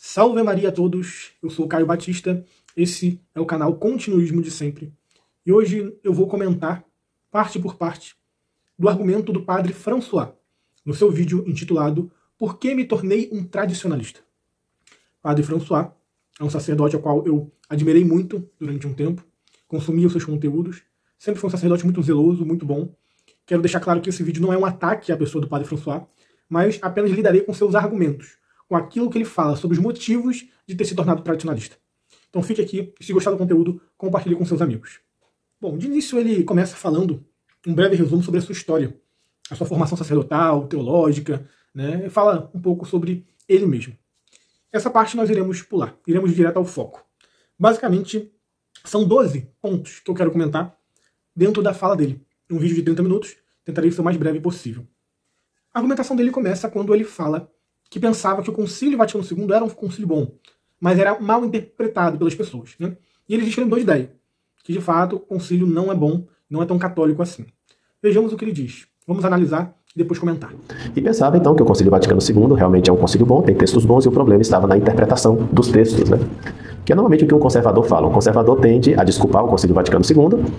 Salve Maria a todos, eu sou o Caio Batista, esse é o canal Continuismo de Sempre. E hoje eu vou comentar, parte por parte, do argumento do padre François, no seu vídeo intitulado Por que me tornei um tradicionalista? Padre François é um sacerdote ao qual eu admirei muito durante um tempo, consumi os seus conteúdos, sempre foi um sacerdote muito zeloso, muito bom. Quero deixar claro que esse vídeo não é um ataque à pessoa do padre François, mas apenas lidarei com seus argumentos, com aquilo que ele fala sobre os motivos de ter se tornado tradicionalista. Então fique aqui, e se gostar do conteúdo, compartilhe com seus amigos. Bom, de início ele começa falando um breve resumo sobre a sua história, a sua formação sacerdotal, teológica, né? E fala um pouco sobre ele mesmo. Essa parte nós iremos pular, iremos direto ao foco. Basicamente, são 12 pontos que eu quero comentar dentro da fala dele. Um vídeo de 30 minutos, tentarei ser o mais breve possível. A argumentação dele começa quando ele fala que pensava que o Concílio Vaticano II era um concílio bom, mas era mal interpretado pelas pessoas, né? E ele diz que ele mudou de ideia, que de fato o concílio não é bom, não é tão católico assim. Vejamos o que ele diz. Vamos analisar e depois comentar. E pensava então que o Concílio Vaticano II realmente é um concílio bom, tem textos bons, e o problema estava na interpretação dos textos, né? Que é normalmente o que um conservador fala. Um conservador tende a desculpar o Concílio Vaticano II.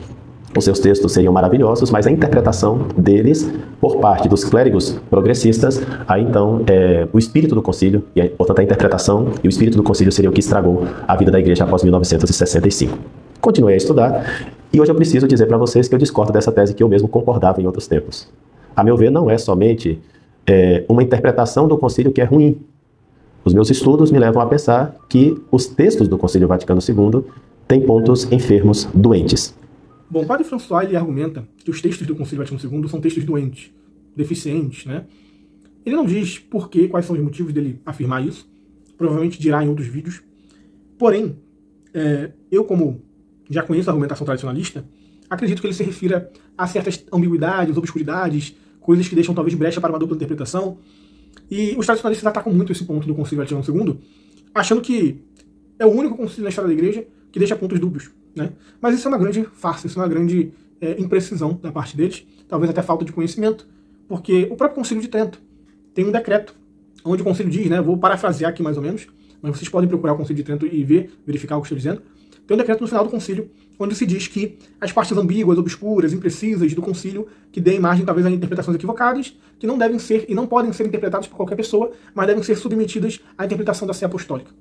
Os seus textos seriam maravilhosos, mas a interpretação deles, por parte dos clérigos progressistas, aí então o espírito do concílio, e portanto a interpretação e o espírito do concílio seria o que estragou a vida da igreja após 1965. Continuei a estudar, e hoje eu preciso dizer para vocês que eu discordo dessa tese que eu mesmo concordava em outros tempos. A meu ver, não é somente uma interpretação do concílio que é ruim. Os meus estudos me levam a pensar que os textos do Concílio Vaticano II têm pontos enfermos, doentes. Bom, o padre François ele argumenta que os textos do Concílio Vaticano II são textos doentes, deficientes, né? Ele não diz por quê, quais são os motivos dele afirmar isso, provavelmente dirá em outros vídeos. Porém, eu, como já conheço a argumentação tradicionalista, acredito que ele se refira a certas ambiguidades, obscuridades, coisas que deixam talvez brecha para uma dupla interpretação. E os tradicionalistas atacam muito esse ponto do Concílio Vaticano II, achando que é o único concílio na história da igreja que deixa pontos dúbios, né? Mas isso é uma grande farsa, isso é uma grande imprecisão da parte deles, talvez até falta de conhecimento, porque o próprio Concílio de Trento tem um decreto, onde o concílio diz, né, vou parafrasear aqui mais ou menos, mas vocês podem procurar o Concílio de Trento e verificar o que eu estou dizendo. Tem um decreto no final do concílio, onde se diz que as partes ambíguas, obscuras, imprecisas do concílio, que deem margem talvez a interpretações equivocadas, que não devem ser e não podem ser interpretadas por qualquer pessoa, mas devem ser submetidas à interpretação da Sé Apostólica.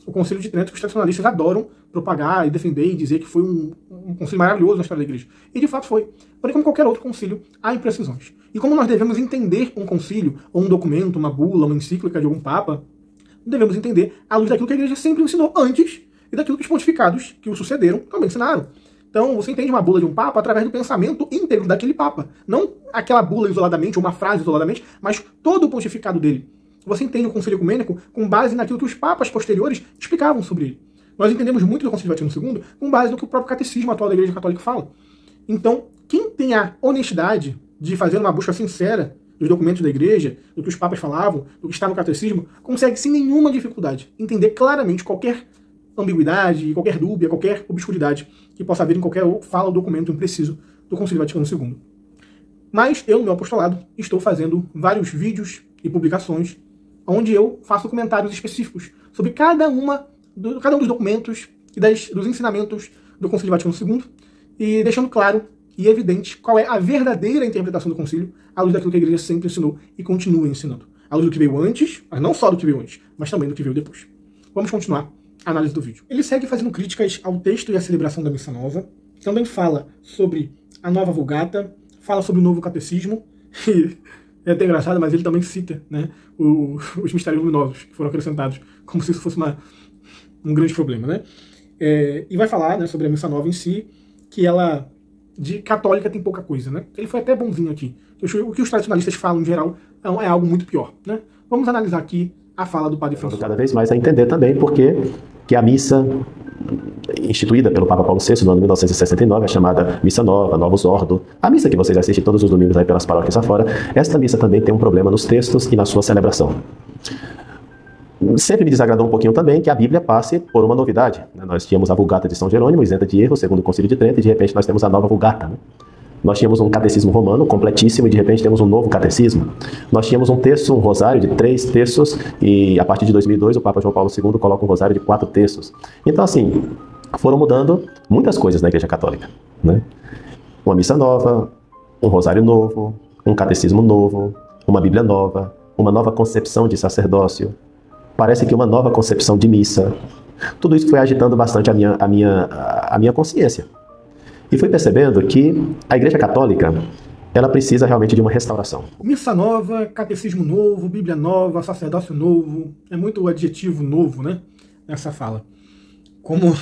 O Concílio de Trento, que os tradicionalistas adoram propagar e defender e dizer que foi um concílio maravilhoso na história da igreja. E de fato foi. Porém, como qualquer outro concílio, há imprecisões. E como nós devemos entender um concílio, ou um documento, uma bula, uma encíclica de algum papa, devemos entender à luz daquilo que a igreja sempre ensinou antes e daquilo que os pontificados que o sucederam também ensinaram. Então, você entende uma bula de um papa através do pensamento íntegro daquele papa. Não aquela bula isoladamente, ou uma frase isoladamente, mas todo o pontificado dele. Você entende o Concílio Ecumênico com base naquilo que os papas posteriores explicavam sobre ele. Nós entendemos muito do Concílio Vaticano II com base no que o próprio catecismo atual da Igreja Católica fala. Então, quem tem a honestidade de fazer uma busca sincera dos documentos da Igreja, do que os papas falavam, do que está no catecismo, consegue sem nenhuma dificuldade entender claramente qualquer ambiguidade, qualquer dúvida, qualquer obscuridade que possa haver em qualquer fala ou documento impreciso do Concílio Vaticano II. Mas eu, no meu apostolado, estou fazendo vários vídeos e publicações onde eu faço comentários específicos sobre cada um dos documentos e dos ensinamentos do Concílio Vaticano II, e deixando claro e evidente qual é a verdadeira interpretação do concílio, à luz daquilo que a igreja sempre ensinou e continua ensinando. À luz do que veio antes, mas não só do que veio antes, mas também do que veio depois. Vamos continuar a análise do vídeo. Ele segue fazendo críticas ao texto e à celebração da Missa Nova, também fala sobre a nova Vulgata, fala sobre o novo catecismo, e é até engraçado, mas ele também cita, né, os mistérios luminosos que foram acrescentados, como se isso fosse um grande problema, né? E vai falar, né, sobre a Missa Nova em si, que ela, de católica, tem pouca coisa, né? Ele foi até bonzinho aqui. O que os tradicionalistas falam, em geral, é algo muito pior, né? Vamos analisar aqui a fala do padre François. Cada vez mais a entender também porque que a missa instituída pelo Papa Paulo VI no ano 1969, a chamada Missa Nova, Novus Ordo, a missa que vocês assistem todos os domingos aí pelas paróquias afora, esta missa também tem um problema nos textos e na sua celebração. Sempre me desagradou um pouquinho também que a Bíblia passe por uma novidade, né? Nós tínhamos a Vulgata de São Jerônimo, isenta de erro, segundo o Concílio de Trento, e de repente nós temos a nova Vulgata, né? Nós tínhamos um catecismo romano completíssimo e de repente temos um novo catecismo. Nós tínhamos um terço, um rosário de 3 terços e a partir de 2002 o Papa João Paulo II coloca um rosário de 4 terços. Então assim, foram mudando muitas coisas na Igreja Católica, né? Uma missa nova, um rosário novo, um catecismo novo, uma Bíblia nova, uma nova concepção de sacerdócio, parece que uma nova concepção de missa. Tudo isso foi agitando bastante a minha consciência. E fui percebendo que a Igreja Católica, ela precisa realmente de uma restauração. Missa nova, catecismo novo, Bíblia nova, sacerdócio novo. É muito adjetivo novo, né? Nessa fala. Como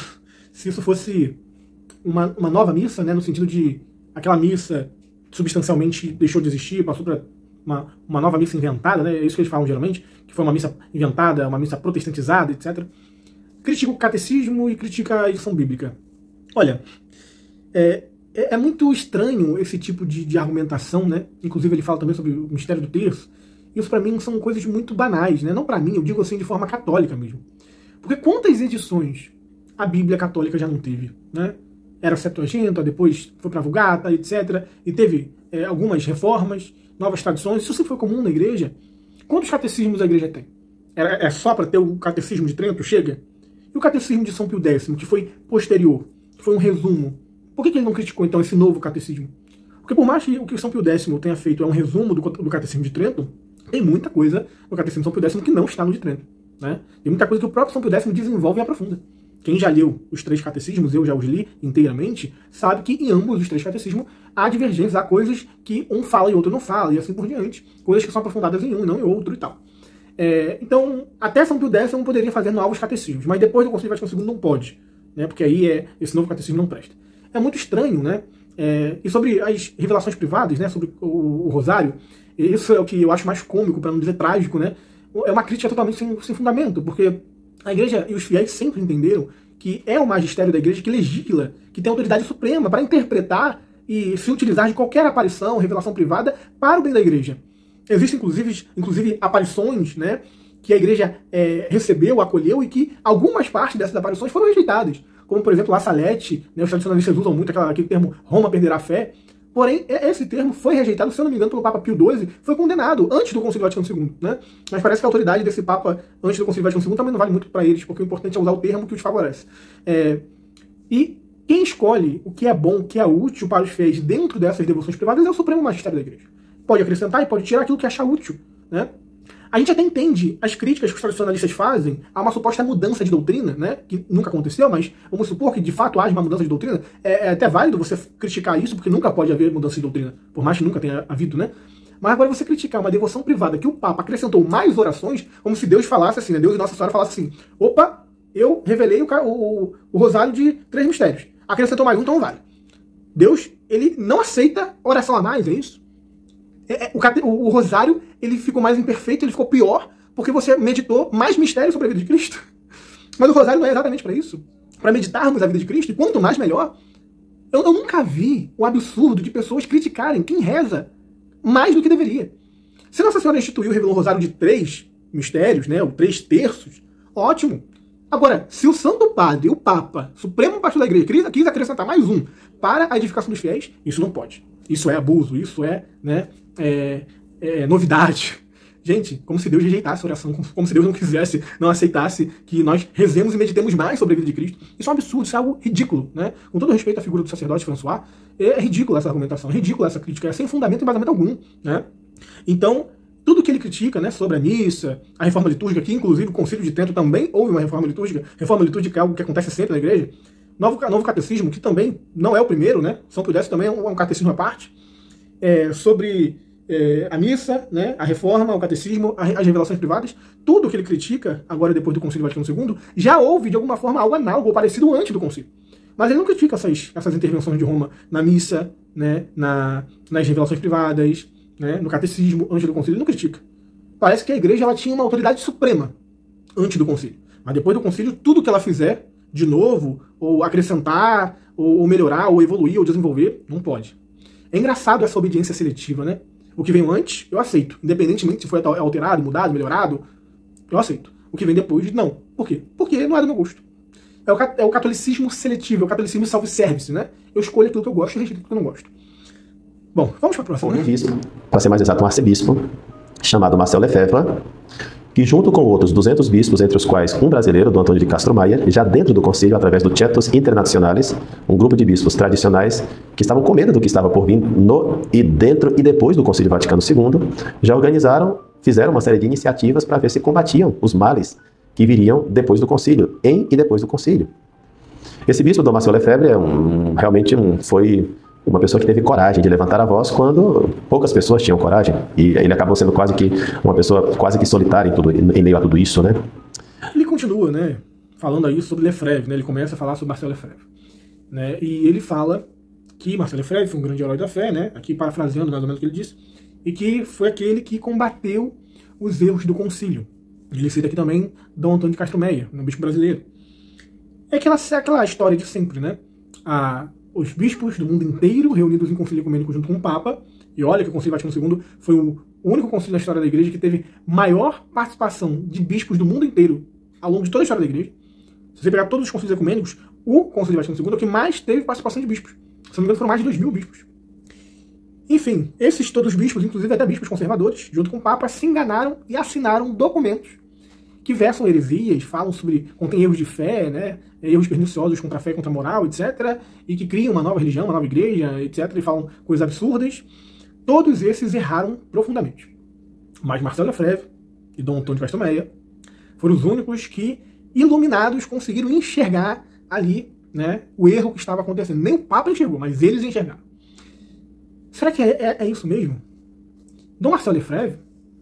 se isso fosse uma nova missa, né? No sentido de aquela missa substancialmente deixou de existir, passou para uma nova missa inventada, né? É isso que eles falam geralmente, que foi uma missa inventada, uma missa protestantizada, etc. Critica o catecismo e critica a edição bíblica. Olha, é muito estranho esse tipo de argumentação, né? Inclusive ele fala também sobre o mistério do terço. Isso para mim são coisas muito banais, né? Não para mim, eu digo assim de forma católica mesmo. Porque quantas edições a Bíblia católica já não teve, né? Era Septuaginta, depois foi para a Vulgata, etc. E teve algumas reformas, novas tradições. Isso sempre foi comum na igreja. Quantos catecismos a igreja tem? É só para ter o catecismo de Trento, chega? E o catecismo de São Pio X, que foi posterior, que foi um resumo. Por que ele não criticou, então, esse novo catecismo? Porque por mais que o que São Pio X tenha feito é um resumo do catecismo de Trento, tem muita coisa no catecismo de São Pio X que não está no de Trento, né? Tem muita coisa que o próprio São Pio X desenvolve e aprofunda. Quem já leu os 3 catecismos, eu já os li inteiramente, sabe que em ambos os 3 catecismos há divergências, há coisas que um fala e outro não fala, e assim por diante. Coisas que são aprofundadas em um e não em outro e tal. Então, até São Pio X não poderia fazer novos catecismos, mas depois do Concílio Vaticano II não pode, né? Porque aí esse novo catecismo não presta. É muito estranho, né? E sobre as revelações privadas, né? Sobre o rosário, isso é o que eu acho mais cômico, para não dizer trágico, né? É uma crítica totalmente sem fundamento, porque a igreja e os fiéis sempre entenderam que é o magistério da igreja que legisla, que tem autoridade suprema para interpretar e se utilizar de qualquer aparição, revelação privada para o bem da igreja. Existem, inclusive aparições, né, que a igreja recebeu, acolheu e que algumas partes dessas aparições foram rejeitadas. Como, por exemplo, La Salete, né, os tradicionalistas usam muito aquele termo Roma perderá a fé. Porém, esse termo foi rejeitado, se eu não me engano, pelo Papa Pio XII, foi condenado antes do Concílio Vaticano II, né? Mas parece que a autoridade desse Papa antes do Concílio Vaticano II também não vale muito para eles, porque o importante é usar o termo que os favorece. E quem escolhe o que é bom, o que é útil para os fiéis dentro dessas devoções privadas é o Supremo Magistério da Igreja. Pode acrescentar e pode tirar aquilo que achar útil, né? A gente até entende as críticas que os tradicionalistas fazem a uma suposta mudança de doutrina, né? Que nunca aconteceu, mas vamos supor que de fato haja uma mudança de doutrina. É até válido você criticar isso, porque nunca pode haver mudança de doutrina, por mais que nunca tenha havido, né? Mas agora você criticar uma devoção privada que o Papa acrescentou mais orações, como se Deus falasse assim, né? Deus e Nossa Senhora falassem assim: opa, eu revelei o rosário de 3 mistérios. Acrescentou mais um, então vale. Deus, ele não aceita oração a mais, é isso? O rosário, ele ficou mais imperfeito, ele ficou pior, porque você meditou mais mistérios sobre a vida de Cristo. Mas o rosário não é exatamente para isso. Para meditarmos a vida de Cristo, e quanto mais melhor. Eu nunca vi o absurdo de pessoas criticarem quem reza mais do que deveria. Se Nossa Senhora instituiu e revelou um rosário de 3 mistérios, né, ou 3 terços, ótimo. Agora, se o Santo Padre, o Papa, Supremo Pastor da Igreja, quis acrescentar mais um para a edificação dos fiéis, isso não pode. Isso é abuso, isso né, novidade. Gente, como se Deus rejeitasse a oração, como se Deus não aceitasse que nós rezemos e meditemos mais sobre a vida de Cristo. Isso é um absurdo, isso é algo ridículo, né? Com todo respeito à figura do sacerdote François, é ridícula essa argumentação, é ridícula essa crítica, é sem fundamento e embasamento algum, né? Então, tudo que ele critica, né, sobre a missa, a reforma litúrgica, que inclusive o Concílio de Trento também houve uma reforma litúrgica é algo que acontece sempre na igreja, novo catecismo, que também não é o primeiro, né? São Pio X também é um catecismo à parte, sobre a missa, né, a reforma, o catecismo, as revelações privadas, tudo que ele critica, agora depois do Concílio Vaticano II, já houve de alguma forma algo análogo ou parecido antes do Concílio. Mas ele não critica essas intervenções de Roma na missa, né, nas revelações privadas, né, no catecismo, antes do Concílio, ele não critica. Parece que a igreja ela tinha uma autoridade suprema antes do Concílio. Mas depois do Concílio, tudo que ela fizer de novo, ou acrescentar, ou melhorar, ou evoluir, ou desenvolver, não pode. É engraçado essa obediência seletiva, né? O que veio antes, eu aceito. Independentemente se foi alterado, mudado, melhorado, eu aceito. O que vem depois, não. Por quê? Porque não é do meu gosto. É o catolicismo seletivo, é o catolicismo self-service, né? Eu escolho aquilo que eu gosto e rejeito aquilo que eu não gosto. Bom, vamos para a próxima. Um bispo, para ser mais exato, um arcebispo, chamado Marcel Lefebvre, que junto com outros 200 bispos, entre os quais um brasileiro, Dom Antônio de Castro Maia, já dentro do concílio, através do Cetos Internationalis, um grupo de bispos tradicionais que estavam com medo do que estava por vir no e dentro e depois do Concílio Vaticano II, já fizeram uma série de iniciativas para ver se combatiam os males que viriam depois do concílio, em e depois do concílio. Esse bispo, Dom Marcel Lefebvre, foi uma pessoa que teve coragem de levantar a voz quando poucas pessoas tinham coragem. E ele acabou sendo quase que uma pessoa quase que solitária em meio a tudo isso, né? Ele continua, né, falando aí sobre Lefebvre, né? Ele começa a falar sobre Marcel Lefebvre, né? E ele fala que Marcel Lefebvre foi um grande herói da fé, né? Aqui parafraseando mais ou menos o que ele disse, e que foi aquele que combateu os erros do concílio. Ele cita aqui também Dom Antônio de Castro Maia, um bispo brasileiro. É aquela história de sempre, né? Os bispos do mundo inteiro reunidos em concílio ecumênico junto com o Papa, e olha que o Concílio Vaticano II foi o único concílio da história da Igreja que teve maior participação de bispos do mundo inteiro ao longo de toda a história da Igreja. Se você pegar todos os concílios ecumênicos, o Concílio Vaticano II é o que mais teve participação de bispos. Se não me engano, foram mais de 2.000 bispos. Enfim, esses todos os bispos, inclusive até bispos conservadores, junto com o Papa, se enganaram e assinaram documentos que versam heresias, contém erros de fé, né, erros perniciosos contra a fé e contra a moral, etc., e que criam uma nova religião, uma nova igreja, etc., e falam coisas absurdas. Todos esses erraram profundamente. Mas Marcel Lefebvre e Dom Antônio de Castro Maia foram os únicos que, iluminados, conseguiram enxergar ali, né, o erro que estava acontecendo. Nem o Papa enxergou, mas eles enxergaram. Será que é isso mesmo? Dom Marcel Lefebvre,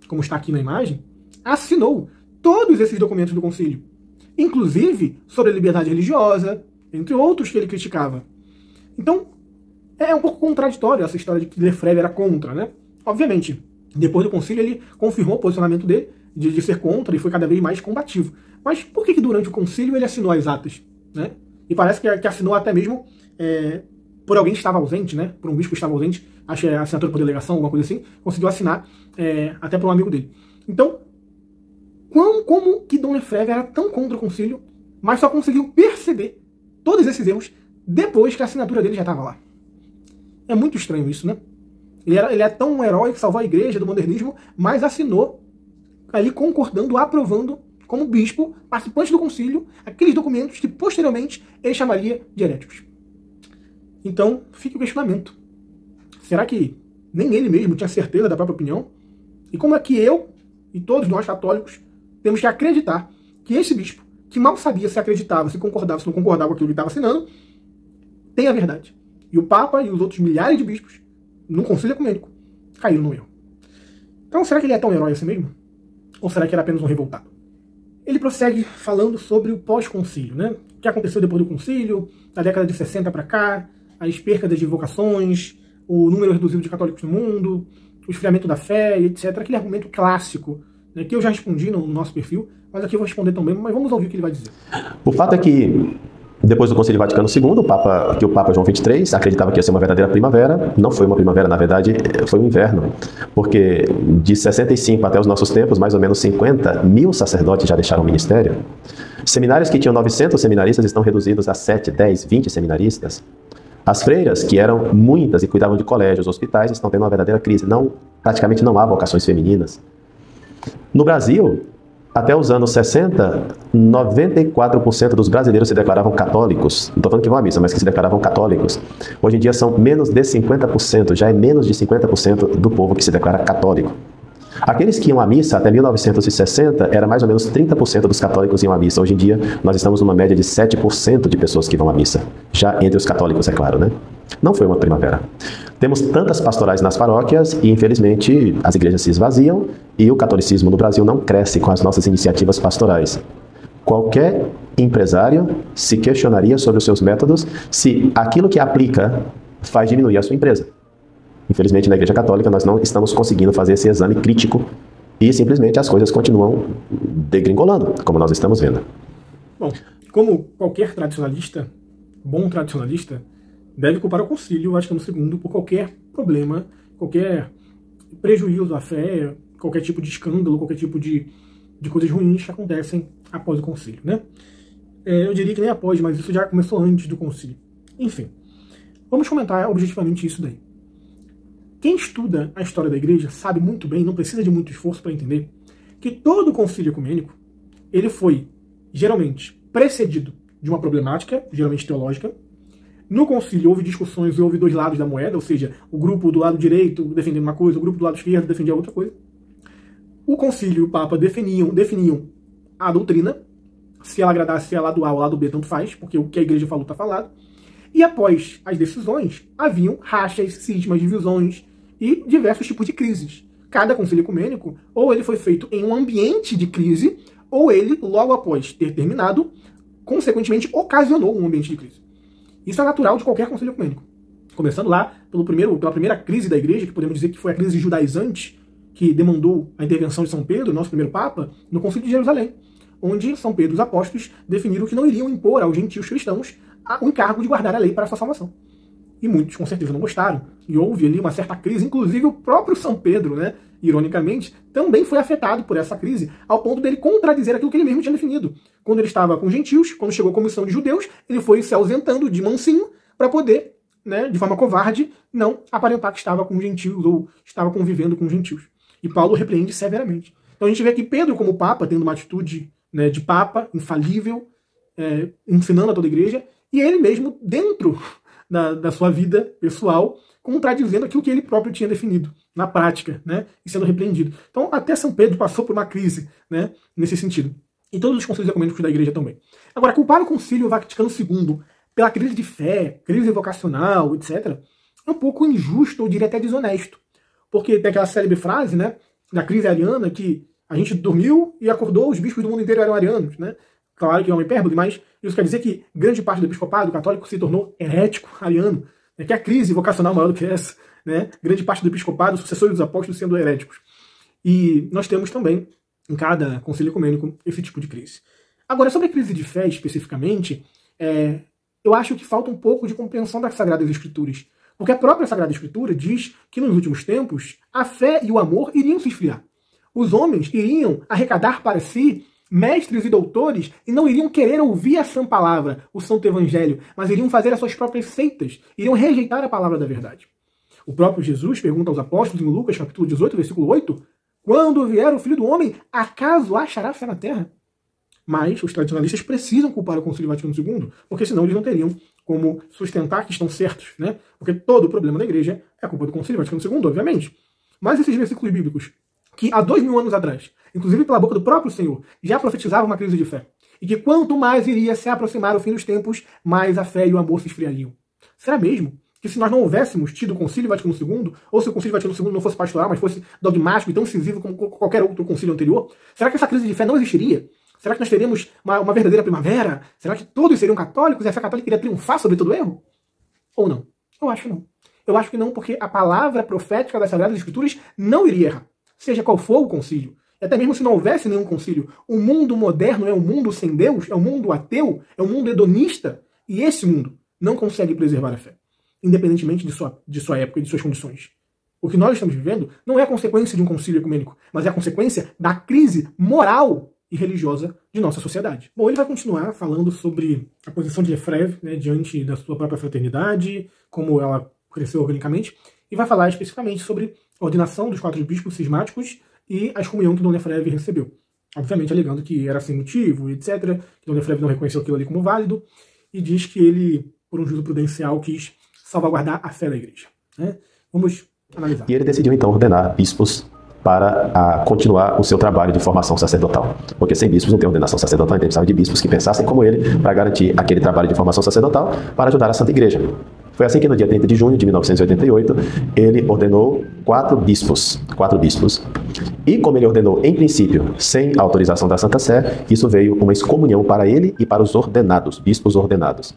como está aqui na imagem, assinou todos esses documentos do concílio, inclusive sobre a liberdade religiosa, entre outros que ele criticava. Então, é um pouco contraditório essa história de que Lefebvre era contra, né? Obviamente, depois do concílio ele confirmou o posicionamento dele de ser contra e foi cada vez mais combativo. Mas por que durante o concílio ele assinou as atas, né? E parece que assinou até mesmo por alguém que estava ausente, né? Por um bispo que estava ausente, acho que é assinatura por delegação, alguma coisa assim, conseguiu assinar até por um amigo dele. Então, como que Dom Lefebvre era tão contra o concílio, mas só conseguiu perceber todos esses erros depois que a assinatura dele já estava lá? É muito estranho isso, né? Ele é tão um herói que salvou a igreja do modernismo, mas assinou ali concordando, aprovando, como bispo, participante do concílio, aqueles documentos que posteriormente ele chamaria de heréticos. Então, fica o questionamento. Será que nem ele mesmo tinha certeza da própria opinião? E como é que eu e todos nós católicos temos que acreditar que esse bispo, que mal sabia se acreditava, se concordava, se não concordava com aquilo que estava assinando, tem a verdade. E o Papa e os outros milhares de bispos, no concílio ecumênico, caíram no erro. Então, será que ele é tão herói assim mesmo? Ou será que era apenas um revoltado? Ele prossegue falando sobre o pós-concílio, né? O que aconteceu depois do concílio, da década de 60 para cá, as percas de vocações, o número reduzido de católicos no mundo, o esfriamento da fé, etc. Aquele argumento clássico, né, que eu já respondi no nosso perfil, mas aqui eu vou responder também, mas vamos ouvir o que ele vai dizer. O fato é que, depois do Concílio Vaticano II, o Papa João XXIII acreditava que ia ser uma verdadeira primavera. Não foi uma primavera, na verdade, foi um inverno. Porque de 65 até os nossos tempos, mais ou menos 50 mil sacerdotes já deixaram o ministério. Seminários que tinham 900 seminaristas estão reduzidos a 7, 10, 20 seminaristas. As freiras, que eram muitas e cuidavam de colégios, hospitais, estão tendo uma verdadeira crise. Praticamente não há vocações femininas. No Brasil, até os anos 60, 94% dos brasileiros se declaravam católicos. Não estou falando que vão à missa, mas que se declaravam católicos. Hoje em dia são menos de 50%, já é menos de 50% do povo que se declara católico. Aqueles que iam à missa até 1960, era mais ou menos 30% dos católicos iam à missa. Hoje em dia, nós estamos numa média de 7% de pessoas que vão à missa. Já entre os católicos, é claro, né? Não foi uma primavera. Temos tantas pastorais nas paróquias e, infelizmente, as igrejas se esvaziam e o catolicismo no Brasil não cresce com as nossas iniciativas pastorais. Qualquer empresário se questionaria sobre os seus métodos se aquilo que aplica faz diminuir a sua empresa. Infelizmente, na Igreja Católica, nós não estamos conseguindo fazer esse exame crítico e simplesmente as coisas continuam degringolando, como nós estamos vendo. Bom, como qualquer tradicionalista, bom tradicionalista, deve culpar o Concílio Vaticano II por qualquer problema, qualquer prejuízo à fé, qualquer tipo de escândalo, qualquer tipo de coisas ruins que acontecem após o concílio, né? Eu diria que nem após, mas isso já começou antes do concílio. Enfim, vamos comentar objetivamente isso daí. Quem estuda a história da igreja sabe muito bem, não precisa de muito esforço para entender, que todo o concílio ecumênico, ele foi, geralmente, precedido de uma problemática, geralmente teológica. No concílio houve discussões e houve dois lados da moeda, ou seja, o grupo do lado direito defendendo uma coisa, o grupo do lado esquerdo defendia outra coisa. O concílio e o Papa definiam a doutrina, se ela agradasse, se é lado A ou lado B, tanto faz, porque o que a igreja falou está falado. E após as decisões, haviam rachas, cismas, divisões e diversos tipos de crises. Cada concílio ecumênico, ou ele foi feito em um ambiente de crise, ou ele, logo após ter terminado, consequentemente ocasionou um ambiente de crise. Isso é natural de qualquer concílio ecumênico. Começando lá pela primeira crise da igreja, que podemos dizer que foi a crise judaizante, que demandou a intervenção de São Pedro, nosso primeiro Papa, no concílio de Jerusalém, onde São Pedro e os apóstolos definiram que não iriam impor aos gentios cristãos o encargo de guardar a lei para a sua salvação. E muitos, com certeza, não gostaram. E houve ali uma certa crise, inclusive o próprio São Pedro, né, ironicamente, também foi afetado por essa crise, ao ponto dele contradizer aquilo que ele mesmo tinha definido. Quando ele estava com gentios, quando chegou a comissão de judeus, ele foi se ausentando de mansinho para poder, né, de forma covarde, não aparentar que estava com gentios ou estava convivendo com gentios. E Paulo repreende severamente. Então a gente vê aqui Pedro como Papa, tendo uma atitude, né, de Papa, infalível, ensinando a toda a igreja, e ele mesmo, dentro da sua vida pessoal, contradizendo aquilo que ele próprio tinha definido na prática, né, e sendo repreendido. Então até São Pedro passou por uma crise, né, nesse sentido. E todos os concílios ecumênicos da igreja também. Agora, culpar o concílio Vaticano II pela crise de fé, crise vocacional, etc., é um pouco injusto, ou diria até desonesto. Porque tem aquela célebre frase, né, da crise ariana, que a gente dormiu e acordou, os bispos do mundo inteiro eram arianos, né? Claro que é uma hipérbole, mas isso quer dizer que grande parte do episcopado católico se tornou herético ariano, né? Que a crise vocacional maior do que essa, né? Grande parte do episcopado, sucessores dos apóstolos, sendo heréticos. E nós temos também, em cada concílio ecumênico, esse tipo de crise. Agora, sobre a crise de fé especificamente, eu acho que falta um pouco de compreensão das Sagradas Escrituras. Porque a própria Sagrada Escritura diz que nos últimos tempos a fé e o amor iriam se esfriar. Os homens iriam arrecadar para si mestres e doutores e não iriam querer ouvir a sã palavra, o santo evangelho, mas iriam fazer as suas próprias seitas, iriam rejeitar a palavra da verdade. O próprio Jesus pergunta aos apóstolos em Lucas capítulo 18, versículo 8, quando vier o Filho do Homem, acaso achará fé na terra? Mas os tradicionalistas precisam culpar o Concílio Vaticano II, porque senão eles não teriam como sustentar que estão certos, né? Porque todo o problema da igreja é a culpa do Concílio Vaticano II, obviamente. Mas esses versículos bíblicos, que há 2000 anos atrás, inclusive pela boca do próprio Senhor, já profetizavam uma crise de fé, e que quanto mais iria se aproximar o fim dos tempos, mais a fé e o amor se esfriariam. Será mesmo que se nós não houvéssemos tido o Concílio Vaticano II, ou se o Concílio Vaticano II não fosse pastoral, mas fosse dogmático e tão incisivo como qualquer outro concílio anterior, será que essa crise de fé não existiria? Será que nós teríamos uma verdadeira primavera? Será que todos seriam católicos e a fé católica iria triunfar sobre todo erro? Ou não? Eu acho que não. Eu acho que não, porque a palavra profética das Sagradas Escrituras não iria errar. Seja qual for o concílio. E até mesmo se não houvesse nenhum concílio, o mundo moderno é um mundo sem Deus, é um mundo ateu, é um mundo hedonista, e esse mundo não consegue preservar a fé, independentemente de sua época e de suas condições. O que nós estamos vivendo não é a consequência de um concílio ecumênico, mas é a consequência da crise moral e religiosa de nossa sociedade. Bom, ele vai continuar falando sobre a posição de Lefebvre, né, diante da sua própria fraternidade, como ela cresceu organicamente, e vai falar especificamente sobre a ordenação dos 4 bispos cismáticos e a excomunhão que Dom Lefebvre recebeu. Obviamente alegando que era sem motivo, etc., que Dom Lefebvre não reconheceu aquilo ali como válido, e diz que ele, por um juízo prudencial, quis salvaguardar a fé da igreja. Né? Vamos analisar. E ele decidiu então ordenar bispos para continuar o seu trabalho de formação sacerdotal. Porque sem bispos não tem ordenação sacerdotal, então ele precisava de bispos que pensassem como ele para garantir aquele trabalho de formação sacerdotal para ajudar a Santa Igreja. Foi assim que no dia 30 de junho de 1988, ele ordenou 4 bispos. E como ele ordenou, em princípio, sem autorização da Santa Sé, isso veio uma excomunhão para ele e para os ordenados, bispos ordenados.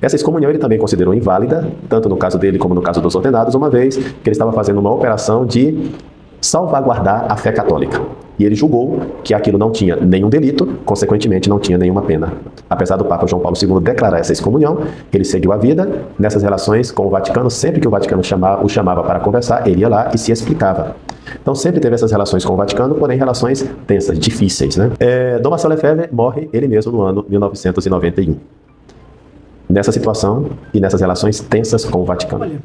Essa excomunhão ele também considerou inválida, tanto no caso dele como no caso dos ordenados, uma vez que ele estava fazendo uma operação de salvaguardar a fé católica. E ele julgou que aquilo não tinha nenhum delito, consequentemente não tinha nenhuma pena. Apesar do Papa João Paulo II declarar essa excomunhão, ele seguiu a vida nessas relações com o Vaticano. Sempre que o Vaticano o chamava para conversar, ele ia lá e se explicava. Então sempre teve essas relações com o Vaticano, porém relações tensas, difíceis, né? Dom Marcelo Lefebvre morre ele mesmo no ano 1991. Nessa situação e nessas relações tensas com o Vaticano. Olha,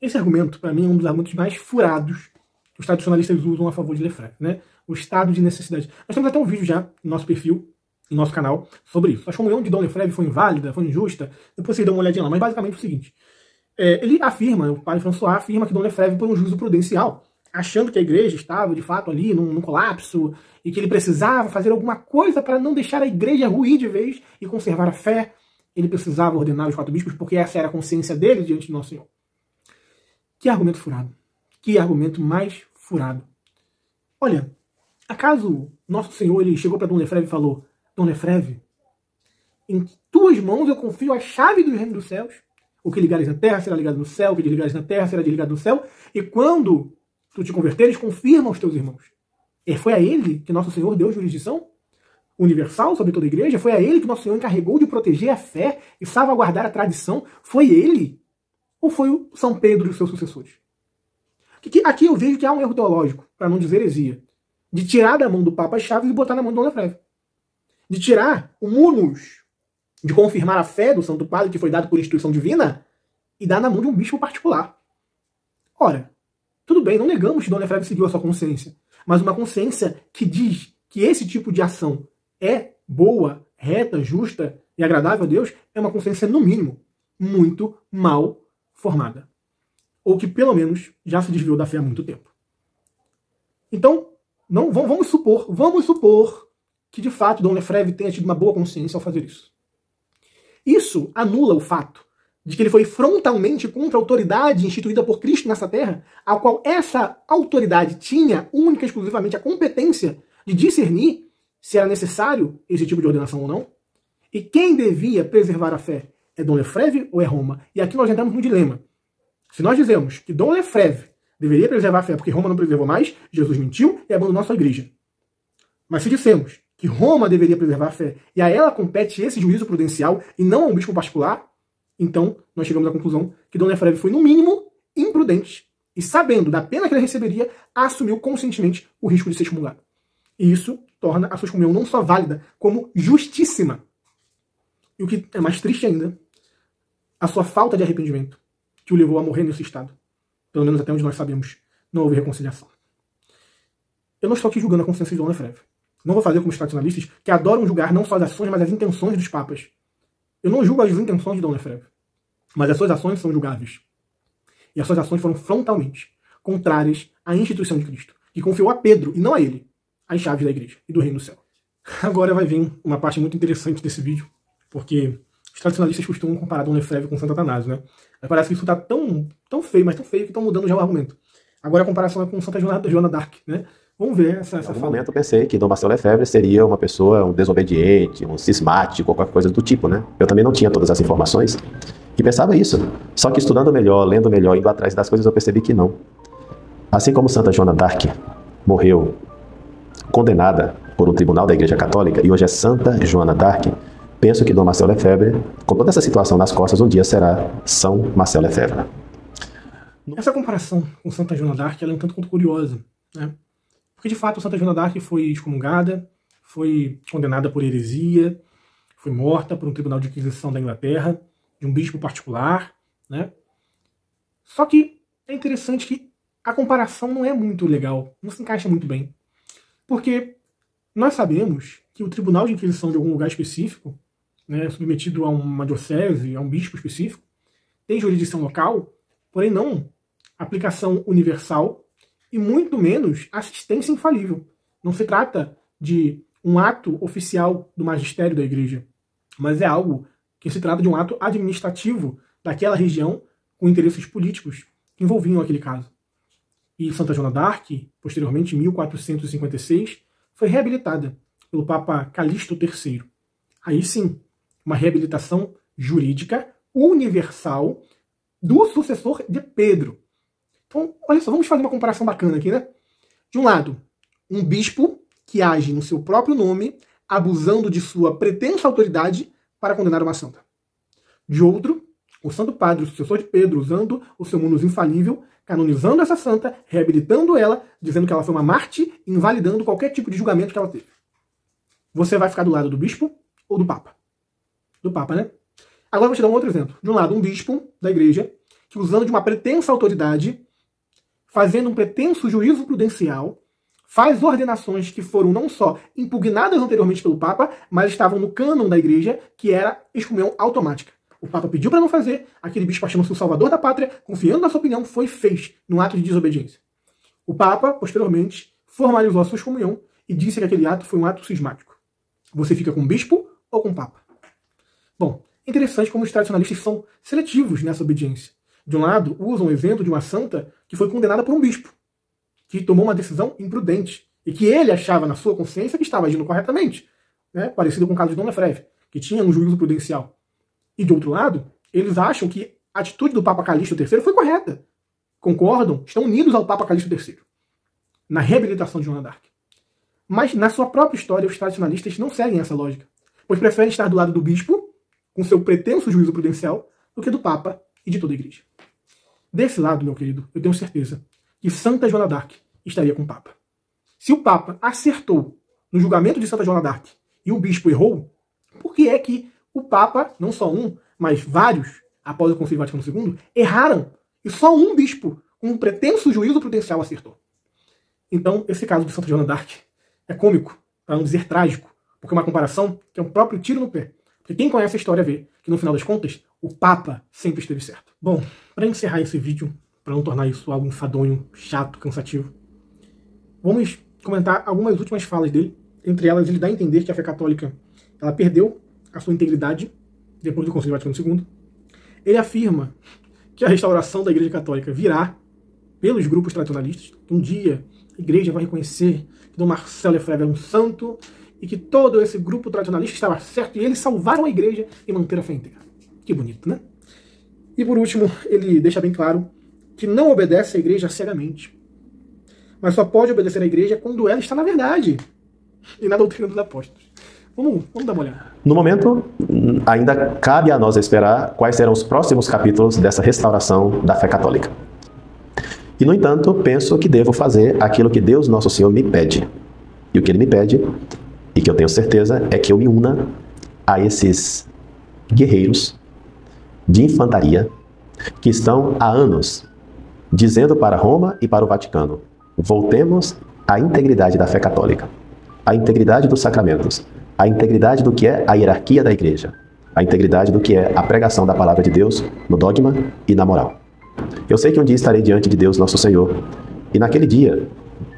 Esse argumento, para mim, é um dos argumentos mais furados que os tradicionalistas usam a favor de Lefebvre, né? O estado de necessidade. Nós temos até um vídeo já no nosso perfil, no nosso canal, sobre isso. A excomunhão de Dom Lefebvre foi inválida, foi injusta. Depois vocês dão uma olhadinha lá. Mas basicamente é o seguinte. Ele afirma, o padre François afirma que Dom Lefebvre, por um juízo prudencial, achando que a igreja estava, de fato, ali num colapso, e que ele precisava fazer alguma coisa para não deixar a igreja ruir de vez e conservar a fé, ele precisava ordenar os 4 bispos, porque essa era a consciência dele diante de Nosso Senhor. Que argumento furado. Que argumento mais furado. Olha, acaso Nosso Senhor ele chegou para Dom Lefebvre e falou: Dom Lefebvre, em tuas mãos eu confio a chave do reino dos céus. O que ligares na terra será ligado no céu, o que desligares na terra será desligado no céu. E quando tu te converteres, confirma aos teus irmãos. E foi a ele que Nosso Senhor deu jurisdição universal sobre toda a igreja? Foi a ele que Nosso Senhor encarregou de proteger a fé e salvaguardar a tradição? Foi ele? Ou foi o São Pedro e os seus sucessores? Aqui eu vejo que há um erro teológico, para não dizer heresia, de tirar da mão do Papa as chaves e botar na mão de Dom Lefebvre. De tirar o munus de confirmar a fé do Santo Padre, que foi dado por instituição divina, e dar na mão de um bispo particular. Ora, tudo bem, não negamos que Dom Lefebvre seguiu a sua consciência, mas uma consciência que diz que esse tipo de ação é boa, reta, justa e agradável a Deus, é uma consciência, no mínimo, muito mal formada. Ou que, pelo menos, já se desviou da fé há muito tempo. Então, vamos supor que, de fato, Dom Lefebvre tenha tido uma boa consciência ao fazer isso. Isso anula o fato de que ele foi frontalmente contra a autoridade instituída por Cristo nessa terra, a qual essa autoridade tinha única e exclusivamente a competência de discernir se era necessário esse tipo de ordenação ou não. E quem devia preservar a fé? É Dom Lefebvre ou é Roma? E aqui nós entramos num dilema. Se nós dizemos que Dom Lefebvre deveria preservar a fé porque Roma não preservou mais, Jesus mentiu e abandonou a sua igreja. Mas se dissemos que Roma deveria preservar a fé e a ela compete esse juízo prudencial e não a um bispo particular, então nós chegamos à conclusão que Dom Lefebvre foi, no mínimo, imprudente e, sabendo da pena que ele receberia, assumiu conscientemente o risco de ser excomungado. E isso torna a sua excomunhão não só válida, como justíssima. E o que é mais triste ainda, a sua falta de arrependimento, que o levou a morrer nesse estado. Pelo menos até onde nós sabemos, não houve reconciliação. Eu não estou aqui julgando a consciência de Dom Lefebvre. Não vou fazer como os tradicionalistas, que adoram julgar não só as ações, mas as intenções dos papas. Eu não julgo as intenções de Dom Lefebvre, mas as suas ações são julgáveis. E as suas ações foram frontalmente contrárias à instituição de Cristo, que confiou a Pedro, e não a ele, as chaves da igreja e do reino do céu. Agora vai vir uma parte muito interessante desse vídeo, porque os tradicionalistas costumam comparar Dom Lefebvre com Santo Atanásio, né? Mas parece que isso está tão feio, mas tão feio que estão mudando já o argumento. Agora a comparação é com Santa Joana d'Arc, né? Vamos ver essa fala. No momento eu pensei que Dom Marcelo Lefebvre seria uma pessoa, um desobediente, um cismático, qualquer coisa do tipo, né? Eu também não tinha todas as informações e pensava isso. Só que estudando melhor, lendo melhor, indo atrás das coisas, eu percebi que não. Assim como Santa Joana d'Arc morreu condenada por um tribunal da Igreja Católica e hoje é Santa Joana d'Arc, penso que Dom Marcelo Lefebvre, com toda essa situação nas costas, um dia será São Marcelo Lefebvre. Essa comparação com Santa Joana d'Arc ela é um tanto quanto curiosa, né? Porque, de fato, Santa Joana d'Arc foi excomungada, foi condenada por heresia, foi morta por um tribunal de inquisição da Inglaterra, de um bispo particular, né? Só que é interessante que a comparação não é muito legal, não se encaixa muito bem. Porque nós sabemos que o tribunal de inquisição de algum lugar específico, né, submetido a uma diocese, a um bispo específico, tem jurisdição local, porém não aplicação universal, e muito menos assistência infalível. Não se trata de um ato oficial do magistério da igreja, mas é algo que se trata de um ato administrativo daquela região com interesses políticos que envolviam aquele caso. E Santa Joana d'Arc, posteriormente, em 1456, foi reabilitada pelo Papa Calixto III. Aí sim, uma reabilitação jurídica universal do sucessor de Pedro. Então, olha só, vamos fazer uma comparação bacana aqui, né? De um lado, um bispo que age no seu próprio nome, abusando de sua pretensa autoridade para condenar uma santa. De outro, o Santo Padre, o sucessor de Pedro, usando o seu munus infalível, canonizando essa santa, reabilitando ela, dizendo que ela foi uma mártir, invalidando qualquer tipo de julgamento que ela teve. Você vai ficar do lado do bispo ou do Papa? Do Papa, né? Agora eu vou te dar um outro exemplo. De um lado, um bispo da igreja que, usando de uma pretensa autoridade, fazendo um pretenso juízo prudencial, faz ordenações que foram não só impugnadas anteriormente pelo Papa, mas estavam no cânon da Igreja, que era excomunhão automática. O Papa pediu para não fazer, aquele bispo achando-se o salvador da pátria, confiando na sua opinião, fez num ato de desobediência. O Papa, posteriormente, formalizou a sua excomunhão e disse que aquele ato foi um ato cismático. Você fica com o bispo ou com o Papa? Bom, é interessante como os tradicionalistas são seletivos nessa obediência. De um lado, usam o exemplo de uma santa que foi condenada por um bispo, que tomou uma decisão imprudente, e que ele achava na sua consciência que estava agindo corretamente, né? Parecido com o caso de Dona Freve, que tinha um juízo prudencial. E de outro lado, eles acham que a atitude do Papa Calixto III foi correta. Concordam, estão unidos ao Papa Calixto III, na reabilitação de Joana d'Arc. Mas na sua própria história, os tradicionalistas não seguem essa lógica, pois preferem estar do lado do bispo, com seu pretenso juízo prudencial, do que do Papa e de toda a Igreja. Desse lado, meu querido, eu tenho certeza que Santa Joana d'Arc estaria com o Papa. Se o Papa acertou no julgamento de Santa Joana d'Arc e o bispo errou, por que é que o Papa, não só um, mas vários, após o Concílio Vaticano II, erraram e só um bispo, com um pretenso juízo prudencial, acertou? Então, esse caso de Santa Joana d'Arc é cômico, para não dizer trágico, porque é uma comparação que é um próprio tiro no pé. Porque quem conhece a história vê que, no final das contas, o Papa sempre esteve certo. Bom, para encerrar esse vídeo, para não tornar isso algo enfadonho, chato, cansativo, vamos comentar algumas últimas falas dele. Entre elas, ele dá a entender que a fé católica ela perdeu a sua integridade depois do Concílio Vaticano II. Ele afirma que a restauração da Igreja Católica virá pelos grupos tradicionalistas, que um dia a Igreja vai reconhecer que Dom Marcelo Lefebvre é um santo e que todo esse grupo tradicionalista estava certo e eles salvaram a Igreja e manteram a fé inteira. Que bonito, né? E por último, ele deixa bem claro que não obedece à Igreja cegamente, mas só pode obedecer à Igreja quando ela está na verdade e na doutrina dos apóstolos. Vamos dar uma olhada. No momento, ainda cabe a nós esperar quais serão os próximos capítulos dessa restauração da fé católica. E, no entanto, penso que devo fazer aquilo que Deus Nosso Senhor me pede. E o que Ele me pede, e que eu tenho certeza, é que eu me una a esses guerreiros de infantaria que estão há anos dizendo para Roma e para o Vaticano: voltemos à integridade da fé católica, à integridade dos sacramentos, à integridade do que é a hierarquia da Igreja, à integridade do que é a pregação da palavra de Deus no dogma e na moral. Eu sei que um dia estarei diante de Deus Nosso Senhor, e naquele dia,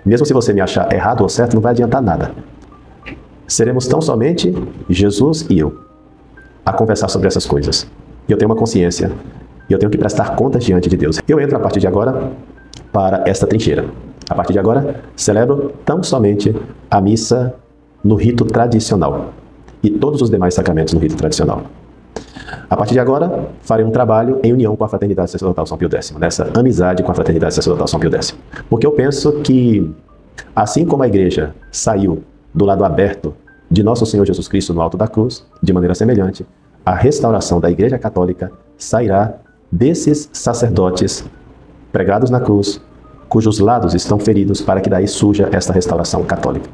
mesmo se você me achar errado ou certo, não vai adiantar nada. Seremos tão somente Jesus e eu a conversar sobre essas coisas. E eu tenho uma consciência, e eu tenho que prestar contas diante de Deus. Eu entro a partir de agora para esta trincheira. A partir de agora, celebro tão somente a missa no rito tradicional e todos os demais sacramentos no rito tradicional. A partir de agora, farei um trabalho em união com a Fraternidade Sacerdotal São Pio X, nessa amizade com a Fraternidade Sacerdotal São Pio X. Porque eu penso que, assim como a Igreja saiu do lado aberto de Nosso Senhor Jesus Cristo no alto da cruz, de maneira semelhante, a restauração da Igreja Católica sairá desses sacerdotes pregados na cruz, cujos lados estão feridos, para que daí surja esta restauração católica.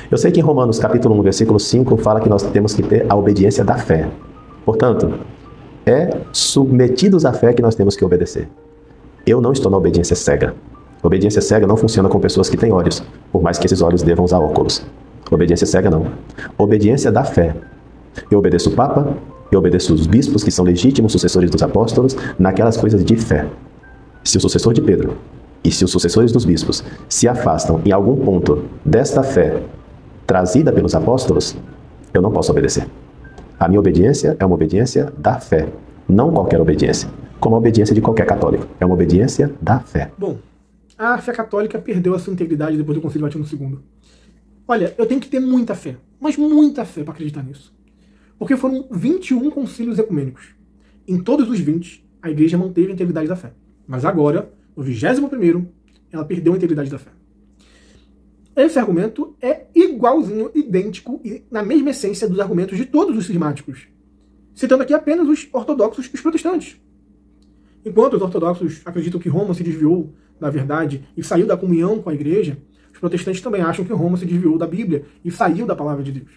Eu sei que em Romanos capítulo 1, versículo 5, fala que nós temos que ter a obediência da fé. Portanto, é submetidos à fé que nós temos que obedecer. Eu não estou na obediência cega. Obediência cega não funciona com pessoas que têm olhos, por mais que esses olhos devam usar óculos. Obediência cega não. Obediência da fé. Eu obedeço o Papa, eu obedeço os bispos, que são legítimos sucessores dos apóstolos, naquelas coisas de fé. Se o sucessor de Pedro e se os sucessores dos bispos se afastam em algum ponto desta fé trazida pelos apóstolos, eu não posso obedecer. A minha obediência é uma obediência da fé, não qualquer obediência, como a obediência de qualquer católico. É uma obediência da fé. Bom, a fé católica perdeu a sua integridade depois do Concílio Vaticano II. Olha, eu tenho que ter muita fé, mas muita fé para acreditar nisso. Porque foram 21 concílios ecumênicos. Em todos os 20, a Igreja manteve a integridade da fé. Mas agora, no 21º, ela perdeu a integridade da fé. Esse argumento é igualzinho, idêntico e na mesma essência dos argumentos de todos os cismáticos. Citando aqui apenas os ortodoxos e os protestantes. Enquanto os ortodoxos acreditam que Roma se desviou da verdade e saiu da comunhão com a Igreja, os protestantes também acham que Roma se desviou da Bíblia e saiu da palavra de Deus.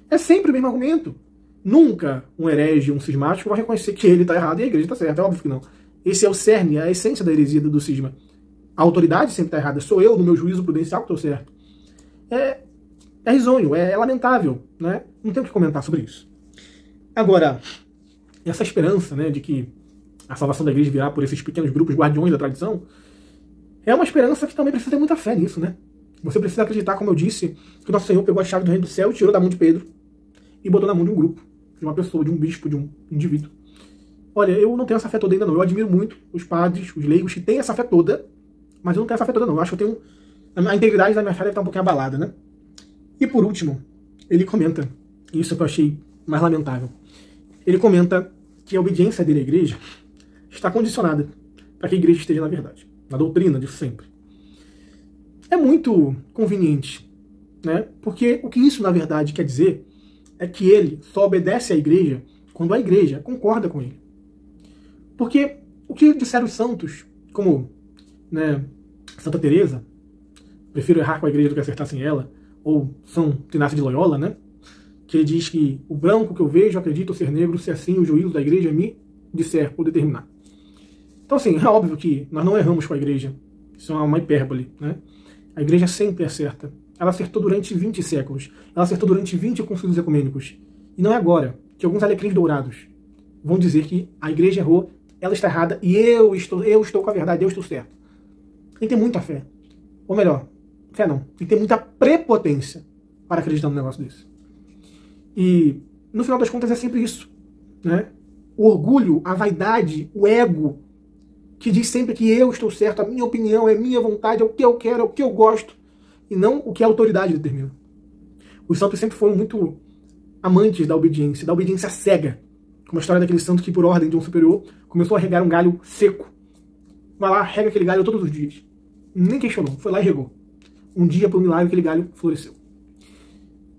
É sempre o mesmo argumento. Nunca um herege, um cismático vai reconhecer que ele está errado e a Igreja está certa. É óbvio que não. Esse é o cerne, a essência da heresia do cisma. A autoridade sempre está errada. Sou eu, no meu juízo prudencial, que estou certo. É risonho, é lamentável, né? Não tenho o que comentar sobre isso. Agora, essa esperança, né, de que a salvação da igreja virá por esses pequenos grupos guardiões da tradição, é uma esperança que também precisa ter muita fé nisso, né? Você precisa acreditar, como eu disse, que o nosso Senhor pegou a chave do reino do céu, tirou da mão de Pedro e botou na mão de um grupo, de uma pessoa, de um bispo, de um indivíduo. Olha, eu não tenho essa fé toda ainda não. Eu admiro muito os padres, os leigos que têm essa fé toda, mas eu não tenho essa fé toda não. Eu acho que eu tenho... A integridade da minha fé deve estar um pouquinho abalada, né? E por último, ele comenta, isso que eu achei mais lamentável, ele comenta que a obediência dele à igreja está condicionada para que a igreja esteja na verdade, na doutrina de sempre. É muito conveniente, né? Porque o que isso na verdade quer dizer é que ele só obedece à igreja quando a igreja concorda com ele. Porque o que disseram os santos, como, né, Santa Teresa, prefiro errar com a igreja do que acertar sem ela, ou São Inácio de Loyola, né, que ele diz que o branco que eu vejo acredito ser negro, se assim o juízo da igreja me disser ou determinar. Então, assim, é óbvio que nós não erramos com a igreja. Isso é uma hipérbole, né? A igreja sempre acerta. Ela acertou durante 20 séculos. Ela acertou durante 20 concílios ecumênicos. E não é agora que alguns alecrins dourados vão dizer que a igreja errou, ela está errada e eu estou com a verdade, eu estou certo. Tem que ter muita fé. Ou melhor, fé não. Tem que ter muita prepotência para acreditar num negócio desse. E, no final das contas, é sempre isso, né? O orgulho, a vaidade, o ego, que diz sempre que eu estou certo, a minha opinião, é minha vontade, é o que eu quero, é o que eu gosto, e não o que a autoridade determina. Os santos sempre foram muito amantes da obediência cega, como a história daquele santo que, por ordem de um superior, começou a regar um galho seco. Vai lá, rega aquele galho todos os dias. Nem questionou, foi lá e regou. Um dia, por um milagre, aquele galho floresceu.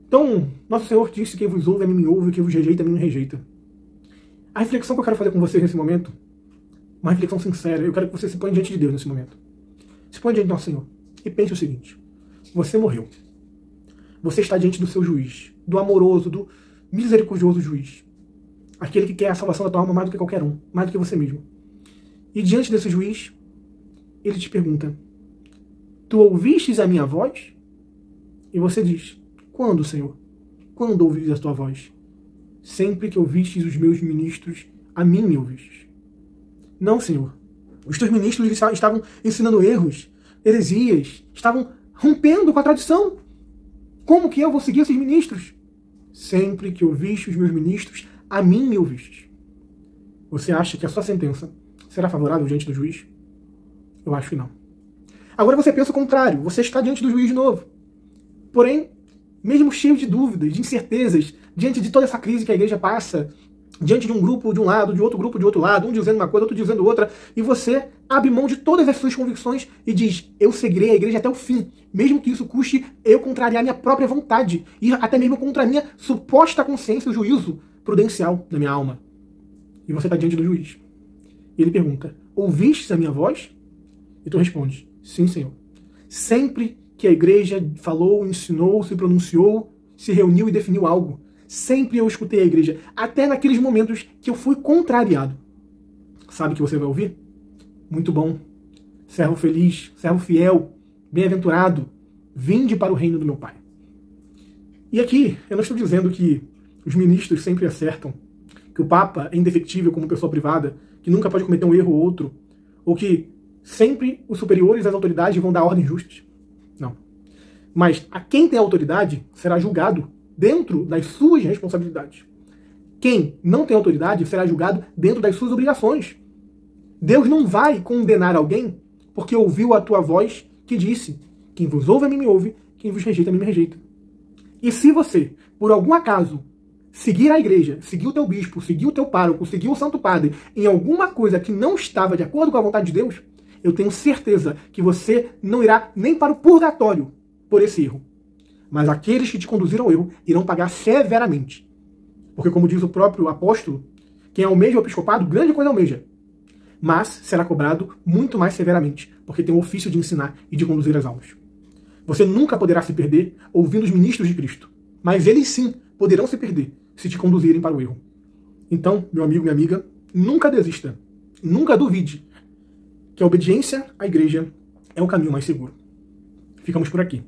Então, Nosso Senhor disse: quem vos ouve, a mim me ouve, quem vos rejeita, a mim me rejeita. A reflexão que eu quero fazer com vocês nesse momento, uma reflexão sincera, eu quero que você se ponha diante de Deus nesse momento. Se ponha diante do Nosso Senhor e pense o seguinte: você morreu. Você está diante do seu juiz, do amoroso, do misericordioso juiz. Aquele que quer a salvação da tua alma mais do que qualquer um, mais do que você mesmo. E diante desse juiz, ele te pergunta: tu ouvistes a minha voz? E você diz: quando, Senhor? Quando ouvistes a tua voz? Sempre que ouvistes os meus ministros, a mim me ouvistes. Não, Senhor. Os teus ministros estavam ensinando erros, heresias, estavam rompendo com a tradição. Como que eu vou seguir esses ministros? Sempre que ouvistes os meus ministros, a mim me ouvistes. Você acha que a sua sentença será favorável diante do juiz? Eu acho que não. Agora você pensa o contrário. Você está diante do juiz de novo. Porém, mesmo cheio de dúvidas, de incertezas, diante de toda essa crise que a igreja passa, diante de um grupo de um lado, de outro grupo de outro lado, um dizendo uma coisa, outro dizendo outra, e você abre mão de todas as suas convicções e diz: eu seguirei a igreja até o fim, mesmo que isso custe eu contrariar minha própria vontade, e até mesmo contra a minha suposta consciência, o juízo prudencial da minha alma. E você está diante do juiz. E ele pergunta: ouvistes a minha voz? E tu respondes: sim, Senhor. Sempre que a igreja falou, ensinou, se pronunciou, se reuniu e definiu algo, sempre eu escutei a igreja, até naqueles momentos que eu fui contrariado. Sabe o que você vai ouvir? Muito bom. Servo feliz, servo fiel, bem-aventurado, vinde para o reino do meu Pai. E aqui, eu não estou dizendo que os ministros sempre acertam, que o Papa é indefectível como pessoa privada, que nunca pode cometer um erro ou outro, ou que sempre os superiores às autoridades vão dar ordens justas. Não. Mas a quem tem autoridade será julgado dentro das suas responsabilidades. Quem não tem autoridade será julgado dentro das suas obrigações. Deus não vai condenar alguém porque ouviu a tua voz que disse: quem vos ouve a mim me ouve, quem vos rejeita a mim me rejeita. E se você, por algum acaso, seguir a igreja, seguir o teu bispo, seguir o teu pároco, seguir o santo padre em alguma coisa que não estava de acordo com a vontade de Deus, eu tenho certeza que você não irá nem para o purgatório por esse erro. Mas aqueles que te conduziram ao erro irão pagar severamente. Porque, como diz o próprio apóstolo, quem almeja o episcopado, grande coisa almeja. Mas será cobrado muito mais severamente, porque tem o ofício de ensinar e de conduzir as almas. Você nunca poderá se perder ouvindo os ministros de Cristo. Mas eles sim poderão se perder se te conduzirem para o erro. Então, meu amigo, minha amiga, nunca desista. Nunca duvide que a obediência à igreja é o caminho mais seguro. Ficamos por aqui.